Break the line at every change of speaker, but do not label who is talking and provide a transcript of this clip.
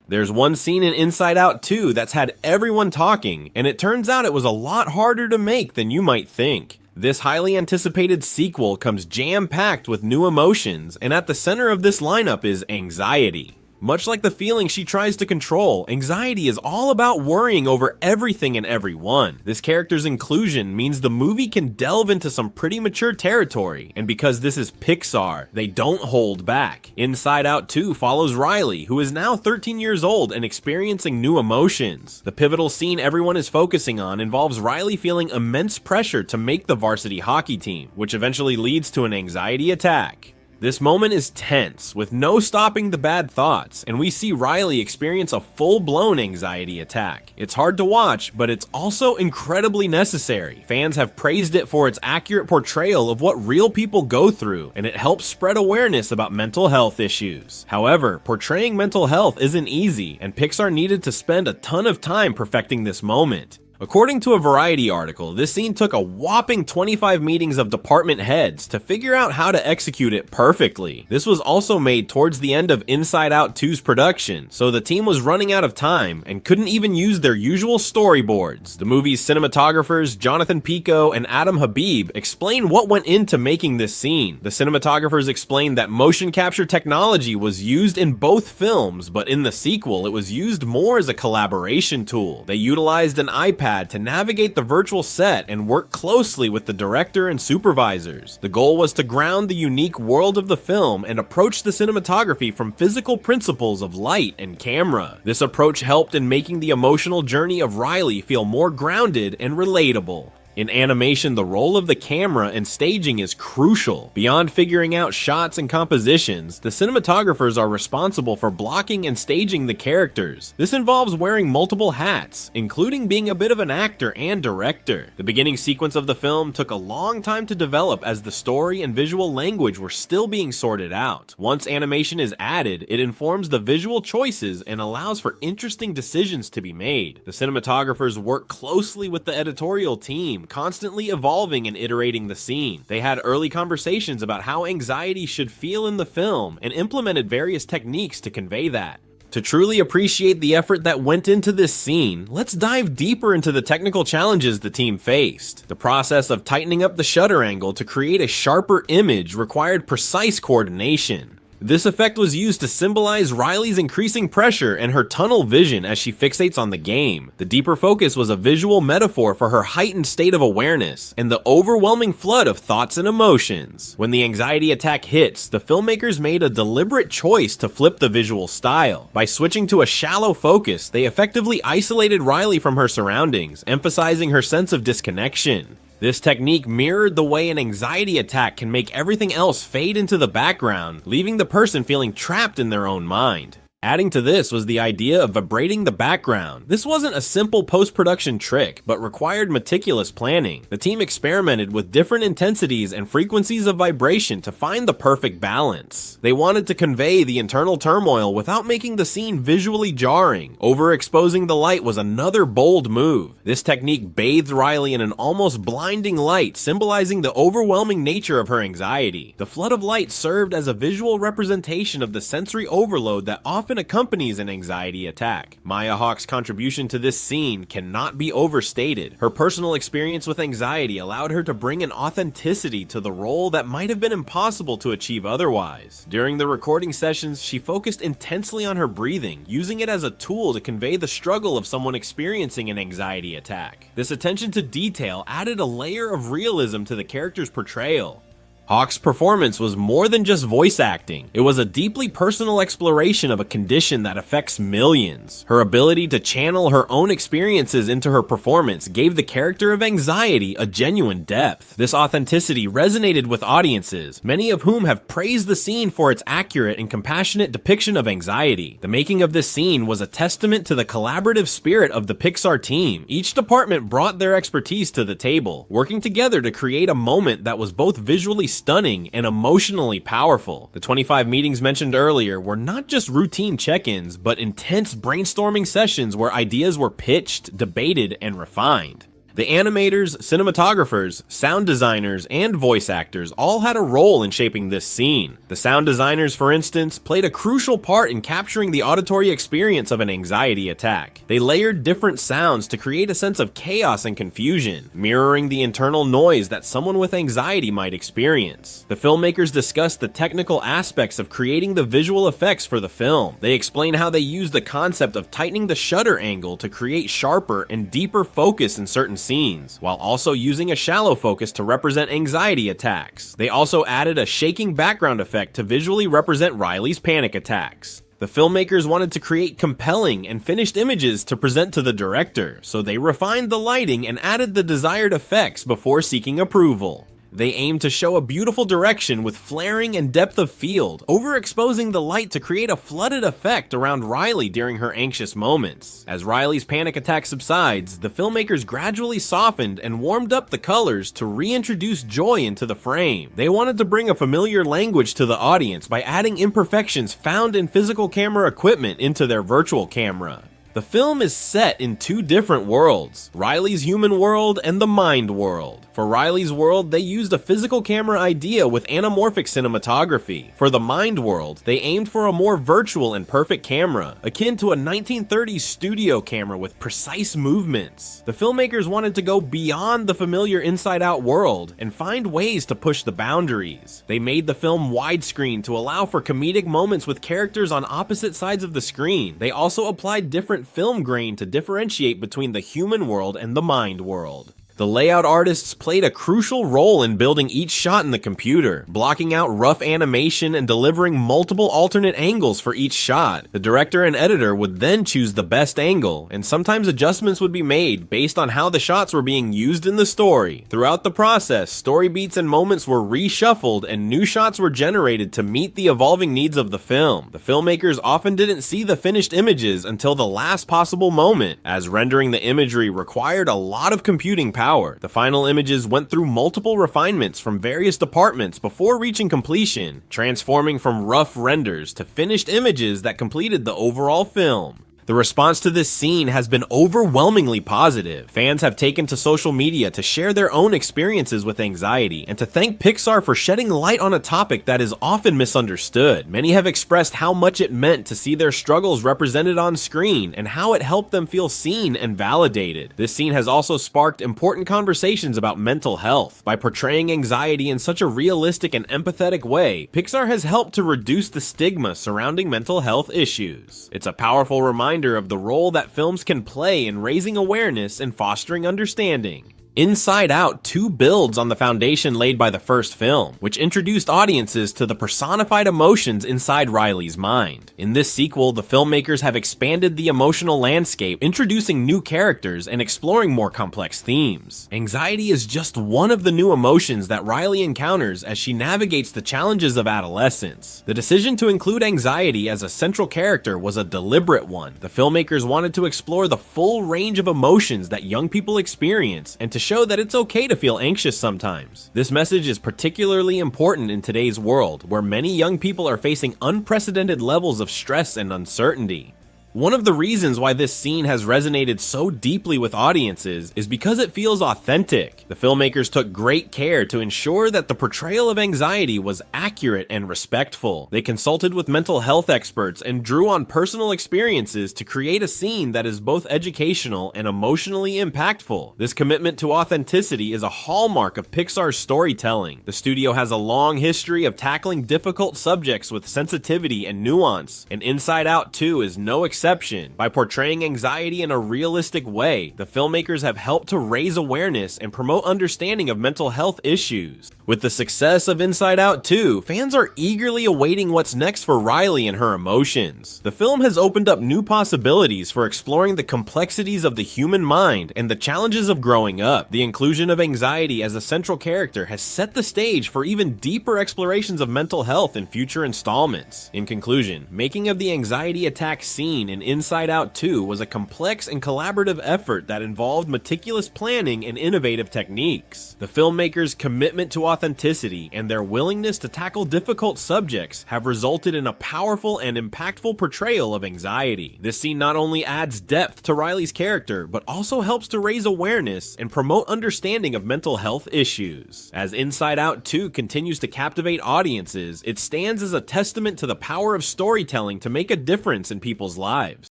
There's one scene in Inside Out 2 that's had everyone talking, and it turns out it was a lot harder to make than you might think. This highly anticipated sequel comes jam-packed with new emotions, and at the center of this lineup is anxiety. Much like the feeling she tries to control, anxiety is all about worrying over everything and everyone. This character's inclusion means the movie can delve into some pretty mature territory, and because this is Pixar, they don't hold back. Inside Out 2 follows Riley, who is now 13 years old and experiencing new emotions. The pivotal scene everyone is focusing on involves Riley feeling immense pressure to make the varsity hockey team, which eventually leads to an anxiety attack. This moment is tense, with no stopping the bad thoughts, and we see Riley experience a full-blown anxiety attack. It's hard to watch, but it's also incredibly necessary. Fans have praised it for its accurate portrayal of what real people go through, and it helps spread awareness about mental health issues. However, portraying mental health isn't easy, and Pixar needed to spend a ton of time perfecting this moment. According to a Variety article, this scene took a whopping 25 meetings of department heads to figure out how to execute it perfectly. This was also made towards the end of Inside Out 2's production, so the team was running out of time and couldn't even use their usual storyboards. The movie's cinematographers, Jonathan Pico and Adam Habib, explain what went into making this scene. The cinematographers explained that motion capture technology was used in both films, but in the sequel, it was used more as a collaboration tool. They utilized an iPad to navigate the virtual set and work closely with the director and supervisors. The goal was to ground the unique world of the film and approach the cinematography from physical principles of light and camera. This approach helped in making the emotional journey of Riley feel more grounded and relatable. In animation, the role of the camera and staging is crucial. Beyond figuring out shots and compositions, the cinematographers are responsible for blocking and staging the characters. This involves wearing multiple hats, including being a bit of an actor and director. The beginning sequence of the film took a long time to develop as the story and visual language were still being sorted out. Once animation is added, it informs the visual choices and allows for interesting decisions to be made. The cinematographers work closely with the editorial team, constantly evolving and iterating the scene. They had early conversations about how anxiety should feel in the film and implemented various techniques to convey that. To truly appreciate the effort that went into this scene, let's dive deeper into the technical challenges the team faced. The process of tightening up the shutter angle to create a sharper image required precise coordination. This effect was used to symbolize Riley's increasing pressure and her tunnel vision as she fixates on the game. The deeper focus was a visual metaphor for her heightened state of awareness and the overwhelming flood of thoughts and emotions. When the anxiety attack hits, the filmmakers made a deliberate choice to flip the visual style. By switching to a shallow focus, they effectively isolated Riley from her surroundings, emphasizing her sense of disconnection. This technique mirrored the way an anxiety attack can make everything else fade into the background, leaving the person feeling trapped in their own mind. Adding to this was the idea of vibrating the background. This wasn't a simple post-production trick, but required meticulous planning. The team experimented with different intensities and frequencies of vibration to find the perfect balance. They wanted to convey the internal turmoil without making the scene visually jarring. Overexposing the light was another bold move. This technique bathed Riley in an almost blinding light, symbolizing the overwhelming nature of her anxiety. The flood of light served as a visual representation of the sensory overload that often accompanies an anxiety attack. Maya Hawke's contribution to this scene cannot be overstated. Her personal experience with anxiety allowed her to bring an authenticity to the role that might have been impossible to achieve otherwise. During the recording sessions, she focused intensely on her breathing, using it as a tool to convey the struggle of someone experiencing an anxiety attack. This attention to detail added a layer of realism to the character's portrayal. Hawke's performance was more than just voice acting. It was a deeply personal exploration of a condition that affects millions. Her ability to channel her own experiences into her performance gave the character of anxiety a genuine depth. This authenticity resonated with audiences, many of whom have praised the scene for its accurate and compassionate depiction of anxiety. The making of this scene was a testament to the collaborative spirit of the Pixar team. Each department brought their expertise to the table, working together to create a moment that was both visually stunning and emotionally powerful. The 25 meetings mentioned earlier were not just routine check-ins, but intense brainstorming sessions where ideas were pitched, debated, and refined. The animators, cinematographers, sound designers, and voice actors all had a role in shaping this scene. The sound designers, for instance, played a crucial part in capturing the auditory experience of an anxiety attack. They layered different sounds to create a sense of chaos and confusion, mirroring the internal noise that someone with anxiety might experience. The filmmakers discussed the technical aspects of creating the visual effects for the film. They explain how they used the concept of tightening the shutter angle to create sharper and deeper focus in certain scenes, while also using a shallow focus to represent anxiety attacks. They also added a shaking background effect to visually represent Riley's panic attacks. The filmmakers wanted to create compelling and finished images to present to the director, so they refined the lighting and added the desired effects before seeking approval. They aimed to show a beautiful direction with flaring and depth of field, overexposing the light to create a flooded effect around Riley during her anxious moments. As Riley's panic attack subsides, the filmmakers gradually softened and warmed up the colors to reintroduce joy into the frame. They wanted to bring a familiar language to the audience by adding imperfections found in physical camera equipment into their virtual camera. The film is set in two different worlds, Riley's human world and the mind world. For Riley's world, they used a physical camera idea with anamorphic cinematography. For the mind world, they aimed for a more virtual and perfect camera, akin to a 1930s studio camera with precise movements. The filmmakers wanted to go beyond the familiar inside-out world and find ways to push the boundaries. They made the film widescreen to allow for comedic moments with characters on opposite sides of the screen. They also applied different film grain to differentiate between the human world and the mind world. The layout artists played a crucial role in building each shot in the computer, blocking out rough animation and delivering multiple alternate angles for each shot. The director and editor would then choose the best angle, and sometimes adjustments would be made based on how the shots were being used in the story. Throughout the process, story beats and moments were reshuffled and new shots were generated to meet the evolving needs of the film. The filmmakers often didn't see the finished images until the last possible moment, as rendering the imagery required a lot of computing power. The final images went through multiple refinements from various departments before reaching completion, transforming from rough renders to finished images that completed the overall film. The response to this scene has been overwhelmingly positive. Fans have taken to social media to share their own experiences with anxiety and to thank Pixar for shedding light on a topic that is often misunderstood. Many have expressed how much it meant to see their struggles represented on screen and how it helped them feel seen and validated. This scene has also sparked important conversations about mental health. By portraying anxiety in such a realistic and empathetic way, Pixar has helped to reduce the stigma surrounding mental health issues. It's a powerful reminder of the role that films can play in raising awareness and fostering understanding. Inside Out 2 builds on the foundation laid by the first film, which introduced audiences to the personified emotions inside Riley's mind. In this sequel, the filmmakers have expanded the emotional landscape, introducing new characters and exploring more complex themes. Anxiety is just one of the new emotions that Riley encounters as she navigates the challenges of adolescence. The decision to include anxiety as a central character was a deliberate one. The filmmakers wanted to explore the full range of emotions that young people experience and to show that it's okay to feel anxious sometimes. This message is particularly important in today's world, where many young people are facing unprecedented levels of stress and uncertainty. One of the reasons why this scene has resonated so deeply with audiences is because it feels authentic. The filmmakers took great care to ensure that the portrayal of anxiety was accurate and respectful. They consulted with mental health experts and drew on personal experiences to create a scene that is both educational and emotionally impactful. This commitment to authenticity is a hallmark of Pixar's storytelling. The studio has a long history of tackling difficult subjects with sensitivity and nuance, and Inside Out 2 is no exception. By portraying anxiety in a realistic way, the filmmakers have helped to raise awareness and promote understanding of mental health issues. With the success of Inside Out 2, fans are eagerly awaiting what's next for Riley and her emotions. The film has opened up new possibilities for exploring the complexities of the human mind and the challenges of growing up. The inclusion of anxiety as a central character has set the stage for even deeper explorations of mental health in future installments. In conclusion, making of the anxiety attack scene in Inside Out 2 was a complex and collaborative effort that involved meticulous planning and innovative techniques. The filmmakers' commitment to authenticity and their willingness to tackle difficult subjects have resulted in a powerful and impactful portrayal of anxiety. This scene not only adds depth to Riley's character, but also helps to raise awareness and promote understanding of mental health issues. As Inside Out 2 continues to captivate audiences, it stands as a testament to the power of storytelling to make a difference in people's lives.